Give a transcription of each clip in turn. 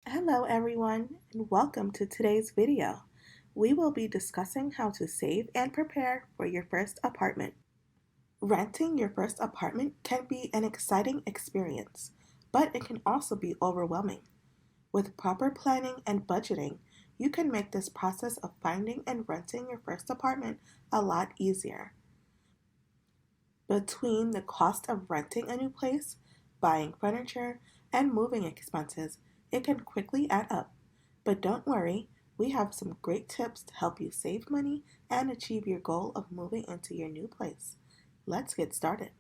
Hello everyone and welcome to today's video. We will be discussing how to save and prepare for your first apartment. Renting your first apartment can be an exciting experience, but it can also be overwhelming. With proper planning and budgeting, you can make this process of finding and renting your first apartment a lot easier. Between the cost of renting a new place, buying furniture, and moving expenses, it can quickly add up. But don't worry, we have some great tips to help you save money and achieve your goal of moving into your new place. Let's get started.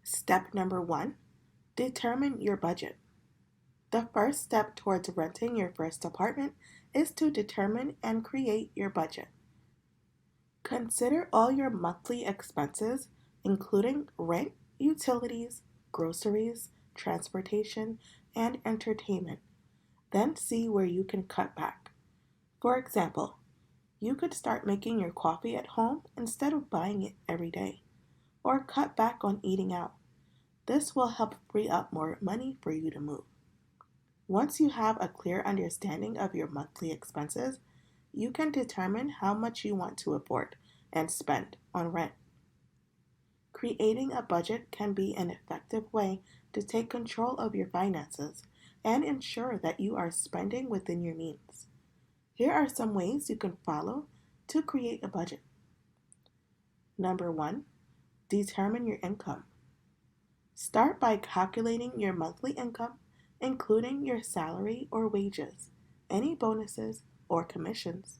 Step number 1, determine your budget. The first step towards renting your first apartment is to determine and create your budget. Consider all your monthly expenses, including rent, utilities, groceries, transportation, and entertainment. Then see where you can cut back. For example, you could start making your coffee at home instead of buying it every day, or cut back on eating out. This will help free up more money for you to move. Once you have a clear understanding of your monthly expenses, you can determine how much you want to afford and spend on rent. Creating a budget can be an effective way to take control of your finances and ensure that you are spending within your means. Here are some ways you can follow to create a budget. Number 1, determine your income. Start by calculating your monthly income, including your salary or wages, any bonuses or commissions,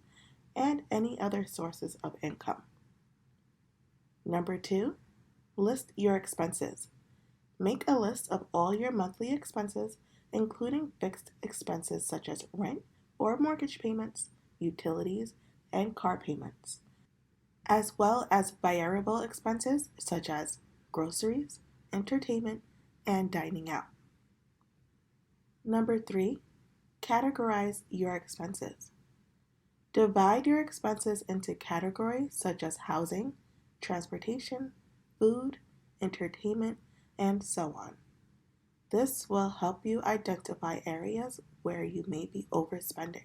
and any other sources of income. Number 2, list your expenses. Make a list of all your monthly expenses, including fixed expenses such as rent or mortgage payments, utilities, and car payments, as well as variable expenses such as groceries, entertainment, and dining out. Number 3, categorize your expenses. Divide your expenses into categories such as housing, transportation, food, entertainment, and so on. This will help you identify areas where you may be overspending.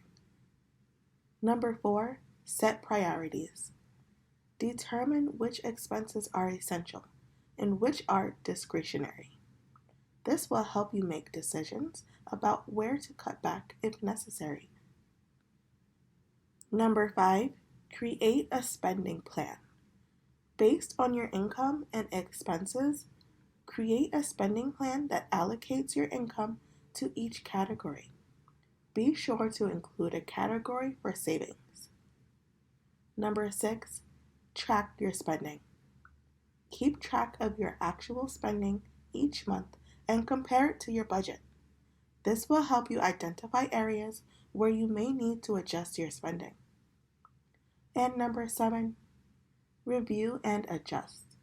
Number 4, set priorities. Determine which expenses are essential and which are discretionary. This will help you make decisions about where to cut back if necessary. Number 5, create a spending plan. Based on your income and expenses, create a spending plan that allocates your income to each category. Be sure to include a category for savings. Number 6, track your spending. Keep track of your actual spending each month and compare it to your budget. This will help you identify areas where you may need to adjust your spending. And number 7, review and adjust.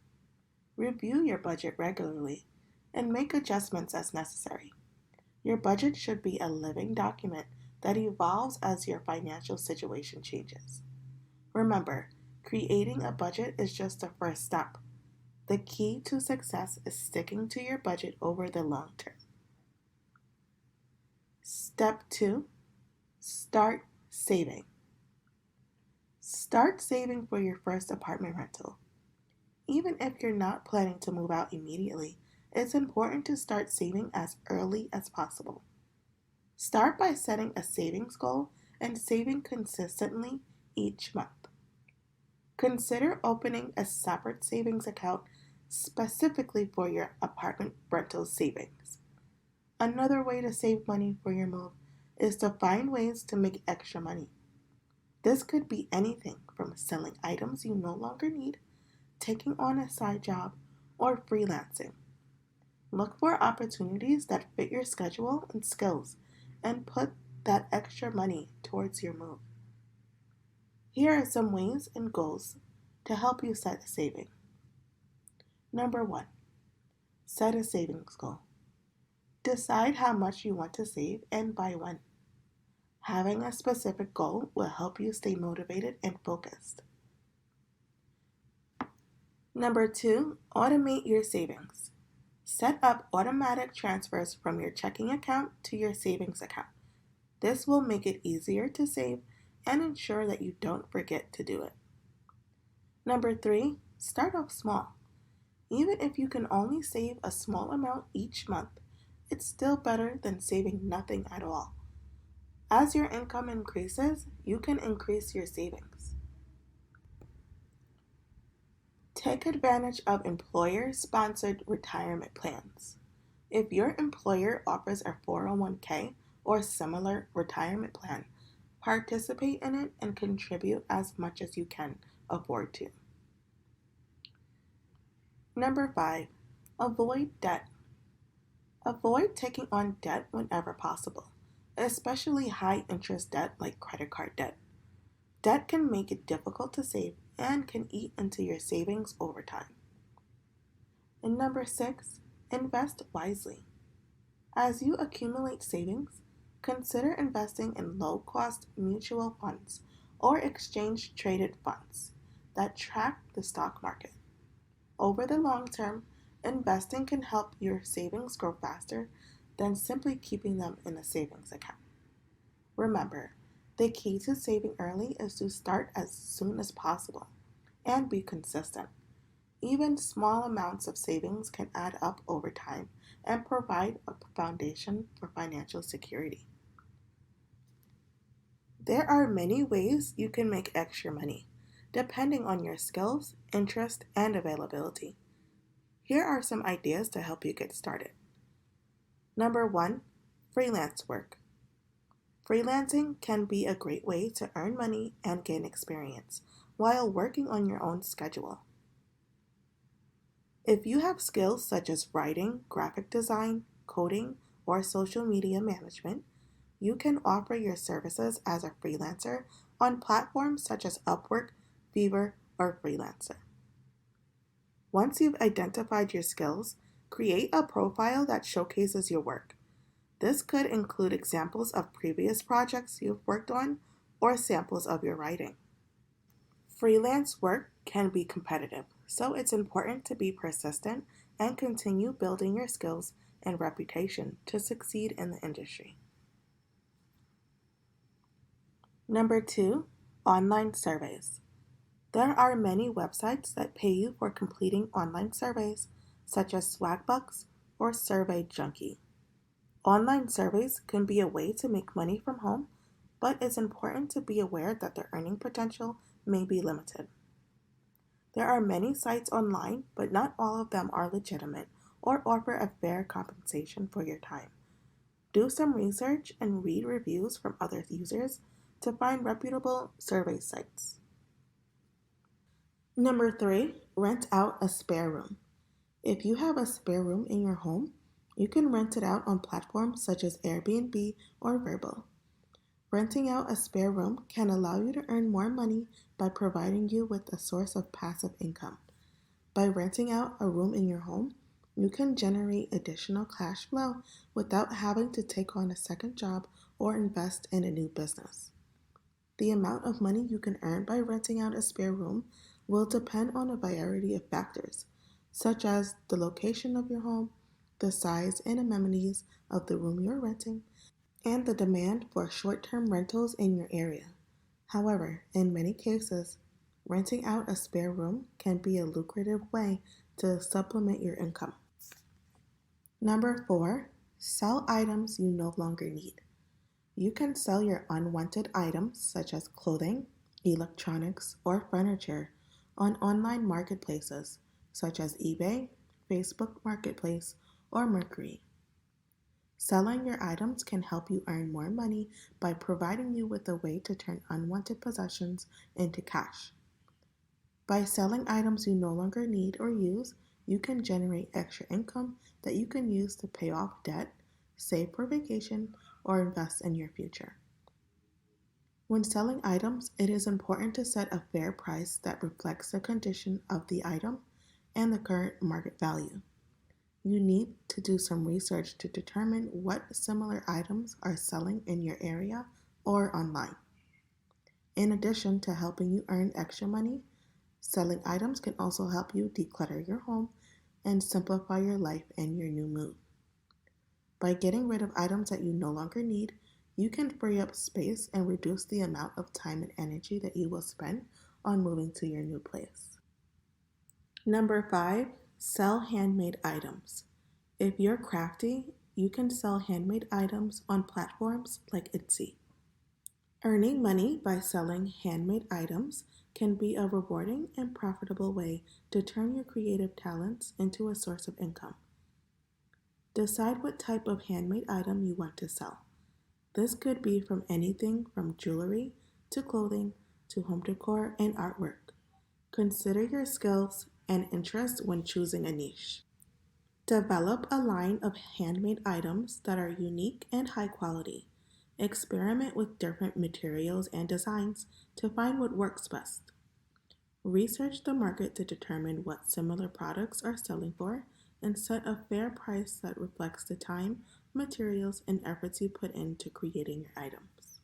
Review your budget regularly and make adjustments as necessary. Your budget should be a living document that evolves as your financial situation changes. Remember, creating a budget is just the first step. The key to success is sticking to your budget over the long term. Step 2, start saving. Start saving for your first apartment rental. Even if you're not planning to move out immediately, it's important to start saving as early as possible. Start by setting a savings goal and saving consistently each month. Consider opening a separate savings account specifically for your apartment rental savings. Another way to save money for your move is to find ways to make extra money. This could be anything from selling items you no longer need, taking on a side job, or freelancing. Look for opportunities that fit your schedule and skills and put that extra money towards your move. Here are some ways and goals to help you set a saving. Number 1, set a savings goal. Decide how much you want to save and by when. Having a specific goal will help you stay motivated and focused. Number 2, automate your savings. Set up automatic transfers from your checking account to your savings account. This will make it easier to save and ensure that you don't forget to do it. Number 3, start off small. Even if you can only save a small amount each month, it's still better than saving nothing at all. As your income increases, you can increase your savings. Take advantage of employer-sponsored retirement plans. If your employer offers a 401k or similar retirement plan, participate in it and contribute as much as you can afford to. Number 5, avoid debt. Avoid taking on debt whenever possible, especially high interest debt like credit card debt. Debt can make it difficult to save and can eat into your savings over time. And number 6, invest wisely. As you accumulate savings, consider investing in low-cost mutual funds or exchange-traded funds that track the stock market. Over the long term, investing can help your savings grow faster than simply keeping them in a savings account. Remember, the key to saving early is to start as soon as possible and be consistent. Even small amounts of savings can add up over time and provide a foundation for financial security. There are many ways you can make extra money, depending on your skills, interest, and availability. Here are some ideas to help you get started. Number 1, freelance work. Freelancing can be a great way to earn money and gain experience while working on your own schedule. If you have skills such as writing, graphic design, coding, or social media management, you can offer your services as a freelancer on platforms such as Upwork, Fiverr, or Freelancer. Once you've identified your skills, create a profile that showcases your work. This could include examples of previous projects you've worked on or samples of your writing. Freelance work can be competitive, so it's important to be persistent and continue building your skills and reputation to succeed in the industry. Number 2, online surveys. There are many websites that pay you for completing online surveys, such as Swagbucks or Survey Junkie. Online surveys can be a way to make money from home, but it's important to be aware that the earning potential may be limited. There are many sites online, but not all of them are legitimate or offer a fair compensation for your time. Do some research and read reviews from other users to find reputable survey sites. Number 3, rent out a spare room. If you have a spare room in your home, you can rent it out on platforms such as Airbnb or Vrbo. Renting out a spare room can allow you to earn more money by providing you with a source of passive income. By renting out a room in your home, you can generate additional cash flow without having to take on a second job or invest in a new business. The amount of money you can earn by renting out a spare room will depend on a variety of factors, such as the location of your home, the size and amenities of the room you're renting, and the demand for short-term rentals in your area. However, in many cases, renting out a spare room can be a lucrative way to supplement your income. Number 4, sell items you no longer need. You can sell your unwanted items such as clothing, electronics, or furniture on online marketplaces such as eBay, Facebook Marketplace, or Mercury. Selling your items can help you earn more money by providing you with a way to turn unwanted possessions into cash. By selling items you no longer need or use, you can generate extra income that you can use to pay off debt, save for vacation, or invest in your future. When selling items, it is important to set a fair price that reflects the condition of the item and the current market value. You need to do some research to determine what similar items are selling in your area or online. In addition to helping you earn extra money, selling items can also help you declutter your home and simplify your life and your new move. By getting rid of items that you no longer need, you can free up space and reduce the amount of time and energy that you will spend on moving to your new place. Number 5, sell handmade items. If you're crafty, you can sell handmade items on platforms like Etsy. Earning money by selling handmade items can be a rewarding and profitable way to turn your creative talents into a source of income. Decide what type of handmade item you want to sell. This could be from anything from jewelry to clothing to home decor and artwork. Consider your skills and interests when choosing a niche. Develop a line of handmade items that are unique and high quality. Experiment with different materials and designs to find what works best. Research the market to determine what similar products are selling for and set a fair price that reflects the time, materials, and efforts you put into creating your items.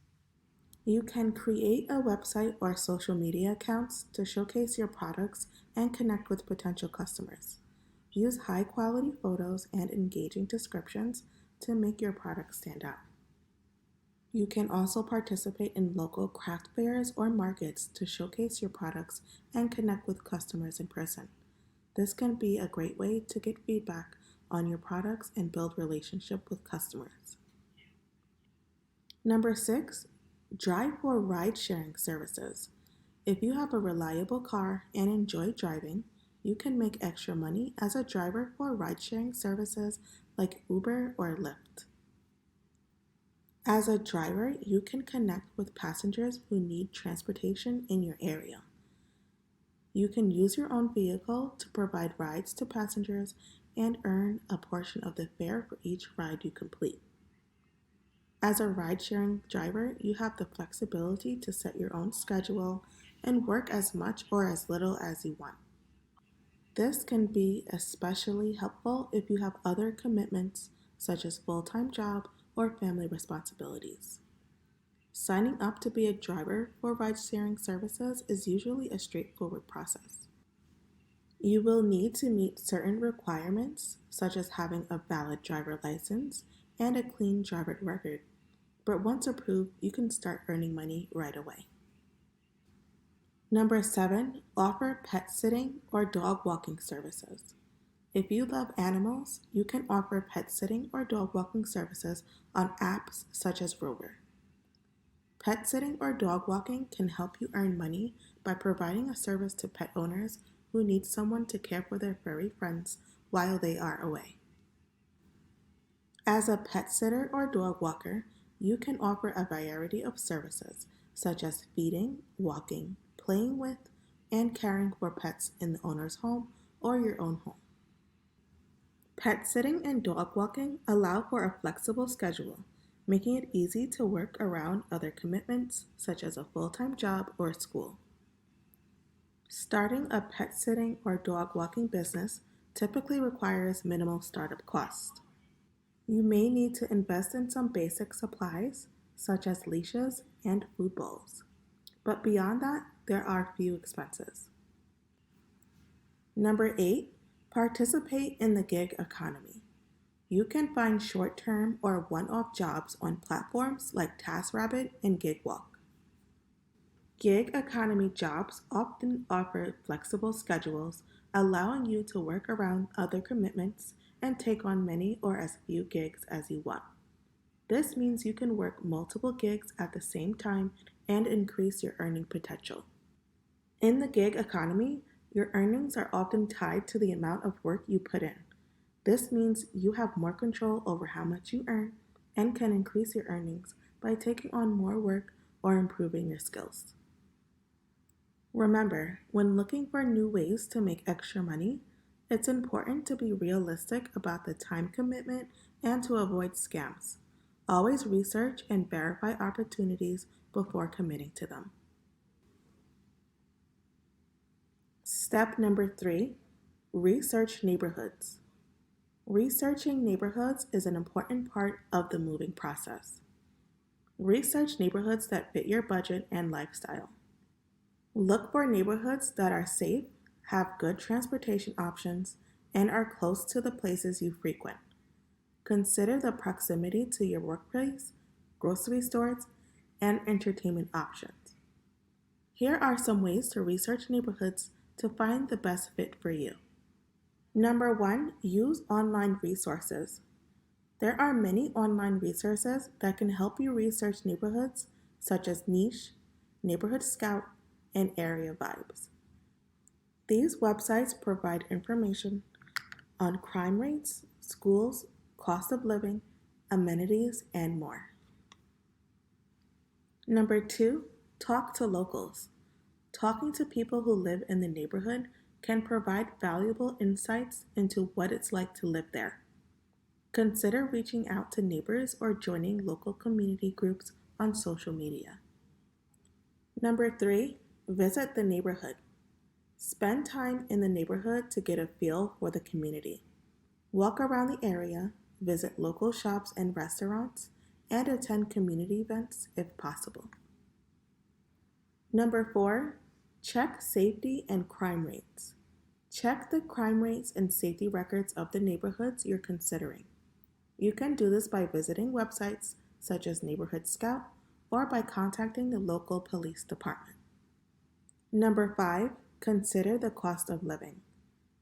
You can create a website or social media accounts to showcase your products and connect with potential customers. Use high quality photos and engaging descriptions to make your products stand out. You can also participate in local craft fairs or markets to showcase your products and connect with customers in person. This can be a great way to get feedback on your products and build relationship with customers. Number 6, drive for ride-sharing services. If you have a reliable car and enjoy driving, you can make extra money as a driver for ride-sharing services like Uber or Lyft. As a driver, you can connect with passengers who need transportation in your area. You can use your own vehicle to provide rides to passengers and earn a portion of the fare for each ride you complete. As a ride-sharing driver, you have the flexibility to set your own schedule and work as much or as little as you want. This can be especially helpful if you have other commitments such as full-time job or family responsibilities. Signing up to be a driver for ride-sharing services is usually a straightforward process. You will need to meet certain requirements, such as having a valid driver license and a clean driver record, but once approved, you can start earning money right away. Number 7, offer pet sitting or dog walking services. If you love animals, you can offer pet sitting or dog walking services on apps such as Rover. Pet sitting or dog walking can help you earn money by providing a service to pet owners who need someone to care for their furry friends while they are away. As a pet sitter or dog walker, you can offer a variety of services such as feeding, walking, playing with, and caring for pets in the owner's home or your own home. Pet sitting and dog walking allow for a flexible schedule, making it easy to work around other commitments such as a full-time job or school. Starting a pet sitting or dog walking business typically requires minimal startup costs. You may need to invest in some basic supplies, such as leashes and food bowls. But beyond that, there are few expenses. Number 8, participate in the gig economy. You can find short-term or one-off jobs on platforms like TaskRabbit and GigWalk. Gig economy jobs often offer flexible schedules, allowing you to work around other commitments and take on many or as few gigs as you want. This means you can work multiple gigs at the same time and increase your earning potential. In the gig economy, your earnings are often tied to the amount of work you put in. This means you have more control over how much you earn and can increase your earnings by taking on more work or improving your skills. Remember, when looking for new ways to make extra money, it's important to be realistic about the time commitment and to avoid scams. Always research and verify opportunities before committing to them. Step number 3, research neighborhoods. Researching neighborhoods is an important part of the moving process. Research neighborhoods that fit your budget and lifestyle. Look for neighborhoods that are safe, have good transportation options, and are close to the places you frequent. Consider the proximity to your workplace, grocery stores, and entertainment options. Here are some ways to research neighborhoods to find the best fit for you. Number one, use online resources. There are many online resources that can help you research neighborhoods such as Niche, Neighborhood Scout, and Area Vibes. These websites provide information on crime rates, schools, cost of living, amenities, and more. Number two, talk to locals. Talking to people who live in the neighborhood can provide valuable insights into what it's like to live there. Consider reaching out to neighbors or joining local community groups on social media. Number three, visit the neighborhood. Spend time in the neighborhood to get a feel for the community. Walk around the area, visit local shops and restaurants, and attend community events if possible. Number four, check safety and crime rates. Check the crime rates and safety records of the neighborhoods you're considering. You can do this by visiting websites such as Neighborhood Scout or by contacting the local police department. Number five, consider the cost of living.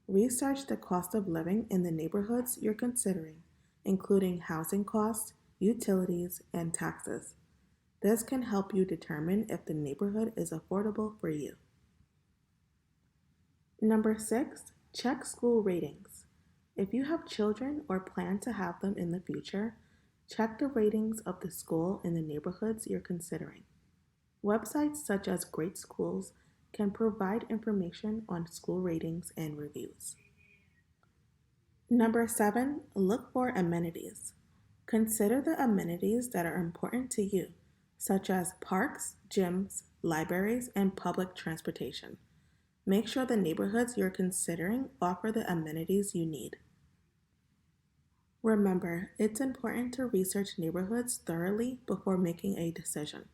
Research the cost of living in the neighborhoods you're considering, including housing costs, utilities, and taxes. This can help you determine if the neighborhood is affordable for you. Number six, check school ratings. If you have children or plan to have them in the future, check the ratings of the school in the neighborhoods you're considering. Websites such as Great Schools can provide information on school ratings and reviews. Number seven, look for amenities. Consider the amenities that are important to you, such as parks, gyms, libraries, and public transportation. Make sure the neighborhoods you're considering offer the amenities you need. Remember, it's important to research neighborhoods thoroughly before making a decision.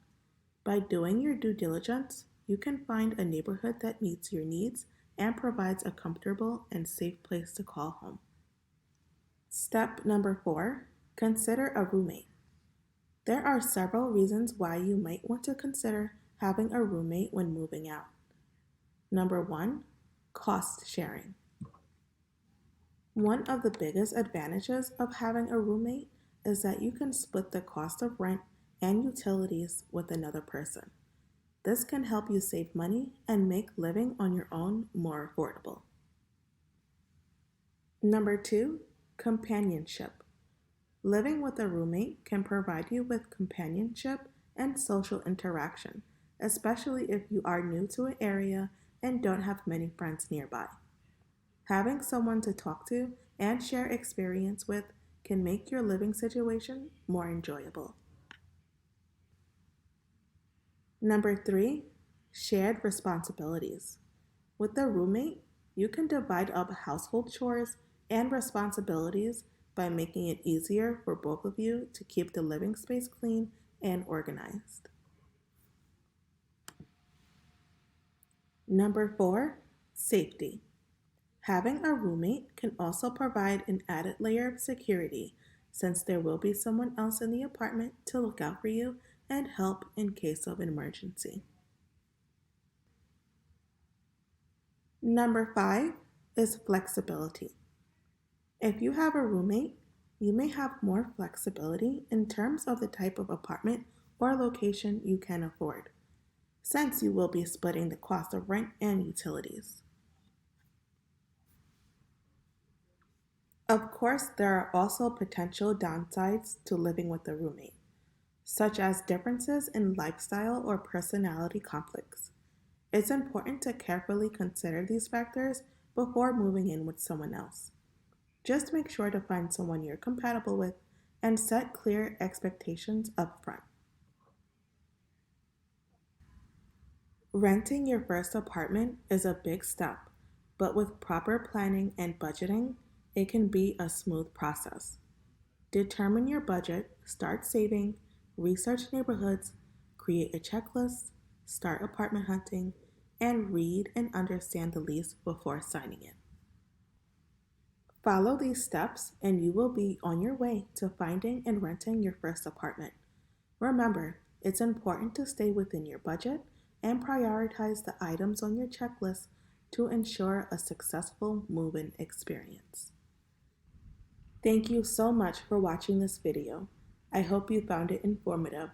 By doing your due diligence, you can find a neighborhood that meets your needs and provides a comfortable and safe place to call home. Step number four, consider a roommate. There are several reasons why you might want to consider having a roommate when moving out. Number one, cost sharing. One of the biggest advantages of having a roommate is that you can split the cost of rent and utilities with another person. This can help you save money and make living on your own more affordable. Number two, companionship. Living with a roommate can provide you with companionship and social interaction, especially if you are new to an area and don't have many friends nearby. Having someone to talk to and share experience with can make your living situation more enjoyable. Number three, shared responsibilities. With a roommate, you can divide up household chores and responsibilities by making it easier for both of you to keep the living space clean and organized. Number four, safety. Having a roommate can also provide an added layer of security since there will be someone else in the apartment to look out for you and help in case of an emergency. Number five is flexibility. If you have a roommate, you may have more flexibility in terms of the type of apartment or location you can afford, since you will be splitting the cost of rent and utilities. Of course, there are also potential downsides to living with a roommate, such as differences in lifestyle or personality conflicts. It's important to carefully consider these factors before moving in with someone else. Just make sure to find someone you're compatible with and set clear expectations up front. Renting your first apartment is a big step, but with proper planning and budgeting, it can be a smooth process. Determine your budget, start saving, research neighborhoods, create a checklist, start apartment hunting, and read and understand the lease before signing it. Follow these steps and you will be on your way to finding and renting your first apartment. Remember, it's important to stay within your budget and prioritize the items on your checklist to ensure a successful move-in experience. Thank you so much for watching this video. I hope you found it informative.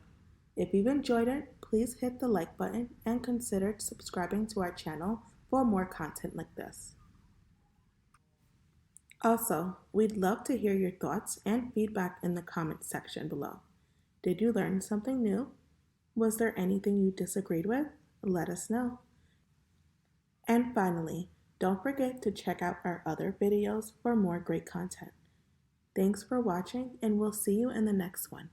If you've enjoyed it, please hit the like button and consider subscribing to our channel for more content like this. Also, we'd love to hear your thoughts and feedback in the comments section below. Did you learn something new? Was there anything you disagreed with? Let us know. And finally, don't forget to check out our other videos for more great content. Thanks for watching, and we'll see you in the next one.